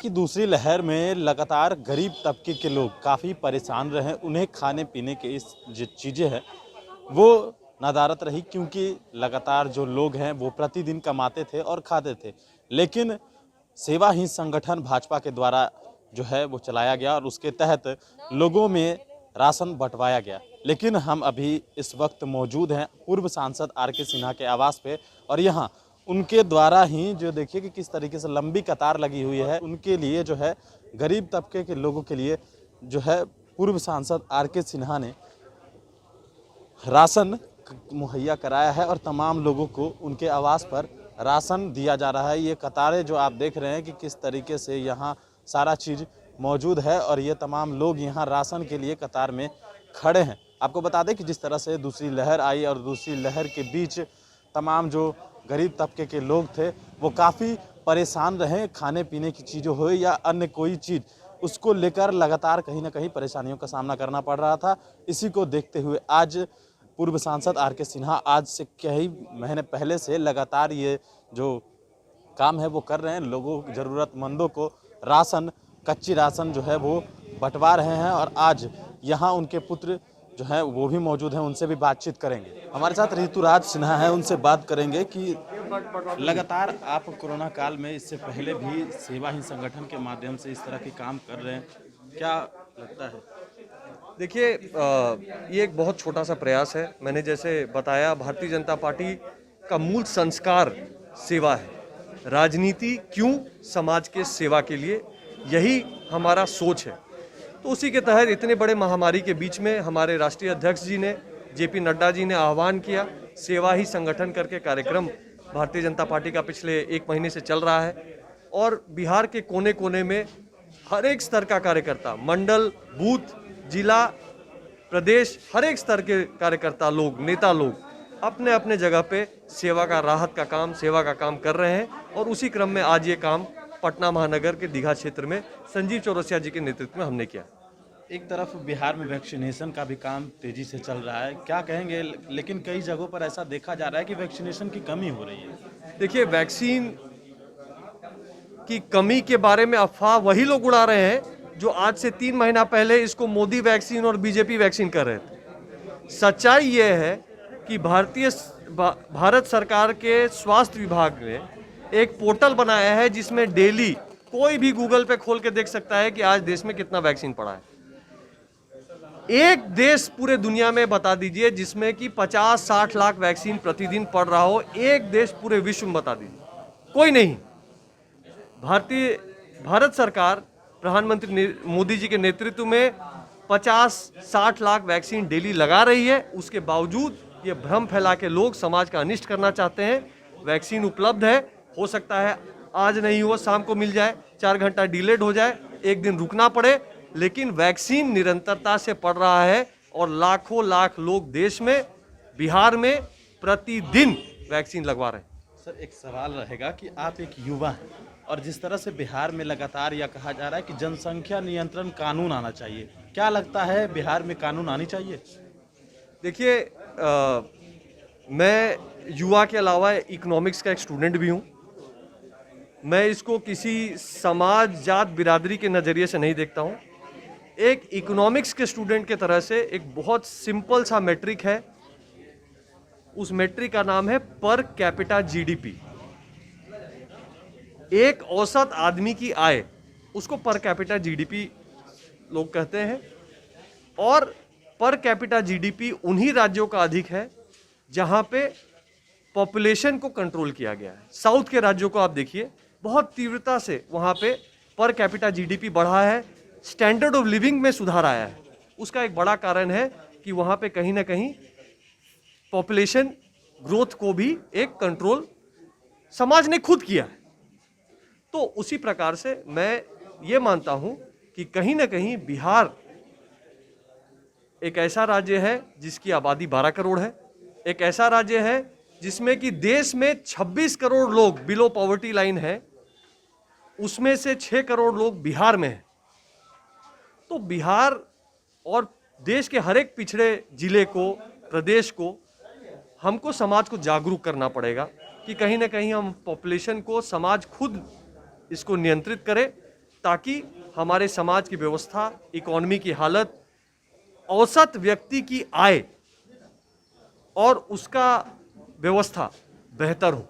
कि दूसरी लहर में लगातार गरीब तबके के लोग काफ़ी परेशान रहे। उन्हें खाने पीने के इस जो चीज़ें हैं वो नदारत रही, क्योंकि लगातार जो लोग हैं वो प्रतिदिन कमाते थे और खाते थे। लेकिन सेवा ही संगठन भाजपा के द्वारा जो है वो चलाया गया और उसके तहत लोगों में राशन बंटवाया गया। लेकिन हम अभी इस वक्त मौजूद हैं पूर्व सांसद आर के सिन्हा के आवास पे, और यहाँ उनके द्वारा ही जो देखिए कि किस तरीके से लंबी कतार लगी हुई है उनके लिए, जो है गरीब तबके के लोगों के लिए जो है पूर्व सांसद आर के सिन्हा ने राशन मुहैया कराया है और तमाम लोगों को उनके आवास पर राशन दिया जा रहा है। ये कतारें जो आप देख रहे हैं कि किस तरीके से यहाँ सारा चीज़ मौजूद है और ये तमाम लोग यहाँ राशन के लिए कतार में खड़े हैं। आपको बता दें कि जिस तरह से दूसरी लहर आई और दूसरी लहर के बीच तमाम जो गरीब तबके के लोग थे वो काफ़ी परेशान रहे। खाने पीने की चीज़ें हो या अन्य कोई चीज़, उसको लेकर लगातार कहीं ना कहीं परेशानियों का सामना करना पड़ रहा था। इसी को देखते हुए आज पूर्व सांसद आर के सिन्हा आज से कई महीने पहले से लगातार ये जो काम है वो कर रहे हैं। लोगों, ज़रूरतमंदों को राशन, कच्ची राशन जो है वो बंटवा रहे हैं। और आज यहाँ उनके पुत्र जो हैं वो भी मौजूद हैं, उनसे भी बातचीत करेंगे। हमारे साथ ऋतुराज सिन्हा है, उनसे बात करेंगे कि लगातार आप कोरोना काल में इससे पहले भी सेवा ही संगठन के माध्यम से इस तरह के काम कर रहे हैं, क्या लगता है? देखिए, ये एक बहुत छोटा सा प्रयास है। मैंने जैसे बताया, भारतीय जनता पार्टी का मूल संस्कार सेवा है। राजनीति क्यों? समाज के सेवा के लिए, यही हमारा सोच है। तो उसी के तहत इतने बड़े महामारी के बीच में हमारे राष्ट्रीय अध्यक्ष जी ने, जेपी नड्डा जी ने आह्वान किया। सेवा ही संगठन करके कार्यक्रम भारतीय जनता पार्टी का पिछले 1 महीने से चल रहा है और बिहार के कोने कोने में हर एक स्तर का कार्यकर्ता, मंडल, बूथ, जिला, प्रदेश, हर एक स्तर के कार्यकर्ता लोग, नेता लोग अपने अपने जगह पे सेवा का, राहत का काम, सेवा का काम कर रहे हैं। और उसी क्रम में आज ये काम पटना महानगर के दीघा क्षेत्र में संजीव चौरसिया जी के नेतृत्व में हमने किया। एक तरफ बिहार में वैक्सीनेशन का भी काम तेजी से चल रहा है, क्या कहेंगे? लेकिन कई जगहों पर ऐसा देखा जा रहा है कि वैक्सीनेशन की कमी हो रही है। देखिए, वैक्सीन की कमी के बारे में अफवाह वही लोग उड़ा रहे हैं जो आज से 3 महीना पहले इसको मोदी वैक्सीन और बीजेपी वैक्सीन कर रहे थे। सच्चाई ये है कि भारत सरकार के स्वास्थ्य विभाग ने एक पोर्टल बनाया है जिसमें डेली कोई भी गूगल पे खोल के देख सकता है कि आज देश में कितना वैक्सीन पड़ा है। एक देश पूरे दुनिया में बता दीजिए जिसमें कि 50-60 लाख वैक्सीन प्रतिदिन पड़ रहा हो। एक देश पूरे विश्व में बता दीजिए, कोई नहीं। भारत सरकार प्रधानमंत्री मोदी जी के नेतृत्व में 50-60 लाख वैक्सीन डेली लगा रही है। उसके बावजूद ये भ्रम फैला के लोग समाज का अनिष्ट करना चाहते हैं। वैक्सीन उपलब्ध है, हो सकता है आज नहीं हो, शाम को मिल जाए, 4 घंटा डिलेड हो जाए, 1 दिन रुकना पड़े, लेकिन वैक्सीन निरंतरता से पड़ रहा है और लाखों लाख लोग देश में, बिहार में प्रतिदिन वैक्सीन लगवा रहे हैं। सर, एक सवाल रहेगा कि आप एक युवा हैं और जिस तरह से बिहार में लगातार यह कहा जा रहा है कि जनसंख्या नियंत्रण कानून आना चाहिए, क्या लगता है बिहार में कानून आनी चाहिए? देखिए, मैं युवा के अलावा इकोनॉमिक्स का एक स्टूडेंट भी हूँ। मैं इसको किसी समाज, जात, बिरादरी के नज़रिए से नहीं देखता हूँ। एक इकोनॉमिक्स के स्टूडेंट के तरह से एक बहुत सिंपल सा मेट्रिक है। उस मेट्रिक का नाम है पर कैपिटा जीडीपी। एक औसत आदमी की आय, उसको पर कैपिटा जीडीपी लोग कहते हैं। और पर कैपिटा जीडीपी उन्हीं राज्यों का अधिक है जहां पे पॉपुलेशन को कंट्रोल किया गया है। साउथ के राज्यों को आप देखिए, बहुत तीव्रता से वहां पे पर कैपिटा जीडीपी बढ़ा है, स्टैंडर्ड ऑफ लिविंग में सुधार आया है। उसका एक बड़ा कारण है कि वहां पे कहीं ना कहीं पॉपुलेशन ग्रोथ को भी एक कंट्रोल समाज ने खुद किया है। तो उसी प्रकार से मैं ये मानता हूं कि कहीं ना कहीं बिहार एक ऐसा राज्य है जिसकी आबादी 12 करोड़ है। एक ऐसा राज्य है जिसमें कि देश में 26 करोड़ लोग बिलो पॉवर्टी लाइन है, उसमें से 6 करोड़ लोग बिहार में हैं। तो बिहार और देश के हर एक पिछड़े जिले को, प्रदेश को, हमको समाज को जागरूक करना पड़ेगा कि कहीं ना कहीं हम पॉपुलेशन को, समाज खुद इसको नियंत्रित करे। ताकि हमारे समाज की व्यवस्था, इकोनॉमी की हालत, औसत व्यक्ति की आय और उसका व्यवस्था बेहतर हो।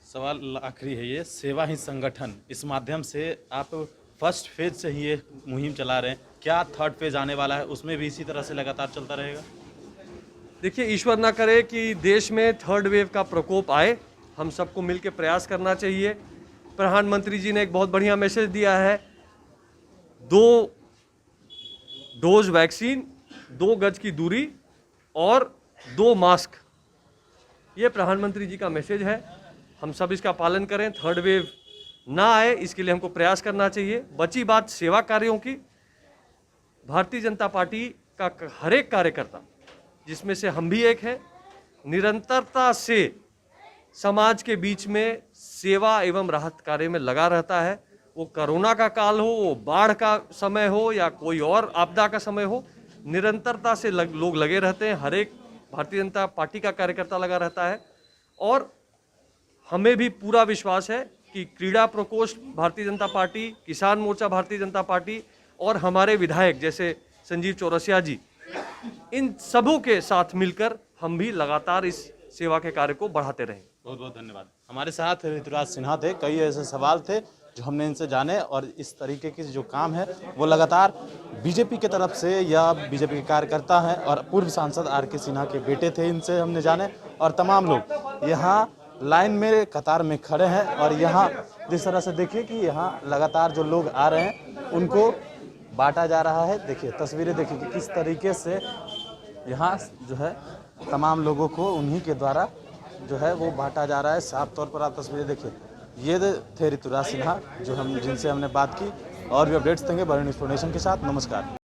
सवाल आखिरी है, ये सेवा ही संगठन, इस माध्यम से आप फर्स्ट फेज से ही ये मुहिम चला रहे हैं, क्या थर्ड फेज आने वाला है उसमें भी इसी तरह से लगातार चलता रहेगा? देखिए, ईश्वर ना करे कि देश में थर्ड वेव का प्रकोप आए, हम सबको मिलकर प्रयास करना चाहिए। प्रधानमंत्री जी ने एक बहुत बढ़िया मैसेज दिया है, 2 डोज वैक्सीन, 2 गज की दूरी और 2 मास्क, ये प्रधानमंत्री जी का मैसेज है। हम सब इसका पालन करें, थर्ड वेव ना आए इसके लिए हमको प्रयास करना चाहिए। बची बात सेवा कार्यों की, भारतीय जनता पार्टी का हर एक कार्यकर्ता, जिसमें से हम भी एक हैं, निरंतरता से समाज के बीच में सेवा एवं राहत कार्य में लगा रहता है। वो कोरोना का काल हो, वो बाढ़ का समय हो या कोई और आपदा का समय हो, निरंतरता से लोग लगे रहते हैं। हर एक भारतीय जनता पार्टी का कार्यकर्ता लगा रहता है और हमें भी पूरा विश्वास है कि क्रीड़ा प्रकोष्ठ भारतीय जनता पार्टी, किसान मोर्चा भारतीय जनता पार्टी और हमारे विधायक जैसे संजीव चौरसिया जी, इन सबों के साथ मिलकर हम भी लगातार इस सेवा के कार्य को बढ़ाते रहें। बहुत बहुत धन्यवाद। हमारे साथ ऋतुराज सिन्हा थे, कई ऐसे सवाल थे जो हमने इनसे जाने और इस तरीके के जो काम है वो लगातार बीजेपी के तरफ से या बीजेपी के कार्यकर्ता हैं और पूर्व सांसद आर.के. सिन्हा के बेटे थे, इनसे हमने जाने। और तमाम लोग यहाँ लाइन में कतार में खड़े हैं और यहाँ जिस तरह से देखिए कि यहाँ लगातार जो लोग आ रहे हैं उनको बांटा जा रहा है। देखिए तस्वीरें देखिए कि किस तरीके से यहाँ जो है तमाम लोगों को उन्हीं के द्वारा जो है वो बांटा जा रहा है। साफ तौर पर आप तस्वीरें देखिए। ये थे ऋतुराज सिन्हा जिनसे हमने बात की। और भी अपडेट्स देंगे बड़ी इन्फॉर्मेशन के साथ। नमस्कार।